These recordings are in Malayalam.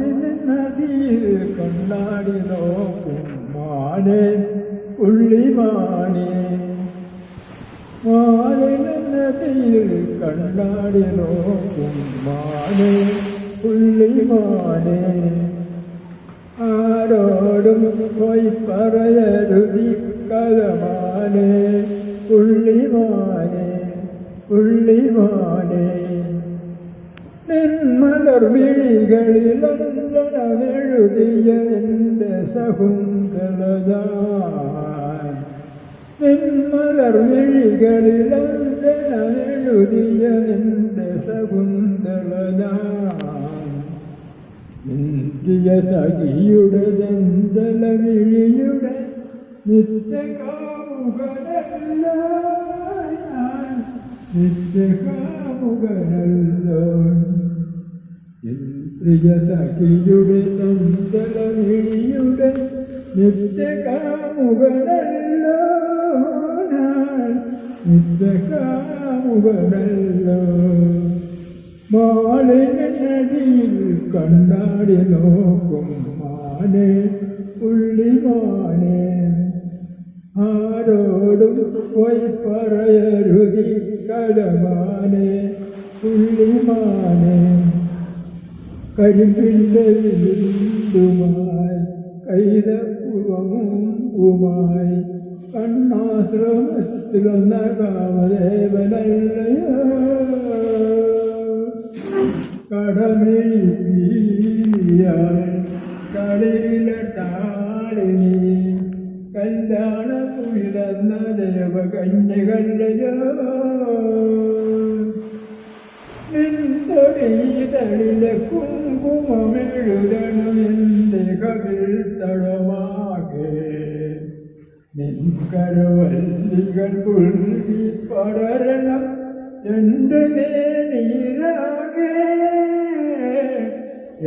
മാനിന് നദിയിൽ കണ്ണാടി നോക്കും മാനെ പുള്ളിമാനെ മാനിന് നദിയിൽ കണ്ണാടി നോക്കും മാനെ പുള്ളിമാനെ ആരോടും പോയി പറയരുതി കഥമാനെ പുള്ളിമാനെ പുള്ളിമാനെ നിന്മലർ വിഴികളിലെഴുതിയ നിന്റെ ശകുന്തളതാൻ നിന്മലർ വിഴികളിലെഴുതിയ നിന്റെ ശകുന്തളതാൻ നിന്ദിയ സഖിയുടെ ദന്തല വിഴിയുടെ നിത്യകാമുകനല്ലോ നിത്യകാമുകനല്ലോ പ്രിയ സഖിയുടെ ദന്തല വിഴിയുടെ നിത്യകാമുകനല്ലോ നിത്യകാമുകനല്ലോ മാലിനടിയിൽ കണ്ണാടി നോക്കും മാനെ പുള്ളിമാനെ ആരോടും പോയി പറയരുതി കടമാനെ പുള്ളിമാനെ കരിമ്പിൻ്റെ വിന്തുമായി കൈതപ്പുവമ്പുമായി കണ്ണാശ്രമത്തിലൊന്ന കാമദേവനല്ലയോ കടമിഴി കളിയിലെ താളിനി കല്യാണ കുളിർന്ന ദേവകന്യകല്ലയോ നിൻതൊടിതളിലെ കുങ്കുമമെഴുതണമെന്റെ കവിൾ തളമാകെ നിൻകരവല്ലികൾ പുൽകി പടരണം എൻ്റെ മേനീരാകെ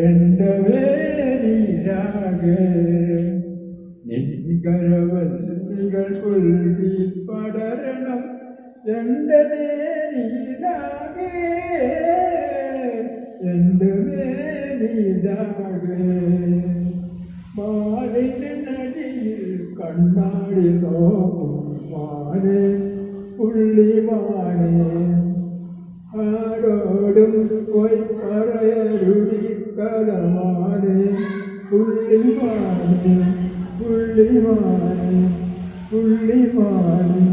എൻ്റെ മേനീരാകെ നിൻകരവല്ലികൾ പുൽകി പടരണം എൻ്റെ മേനീരാകെ എൻ്റെ മേനീരാകെ മാലിനടിയിൽ കണ്ണാടി നോക്കും മാനെ പുള്ളിമാനെ ആരോടും പോയി പറയരുതി കടമാനെ പുള്ളിമാനെ പുള്ളിമാനെ പുള്ളിമാനെ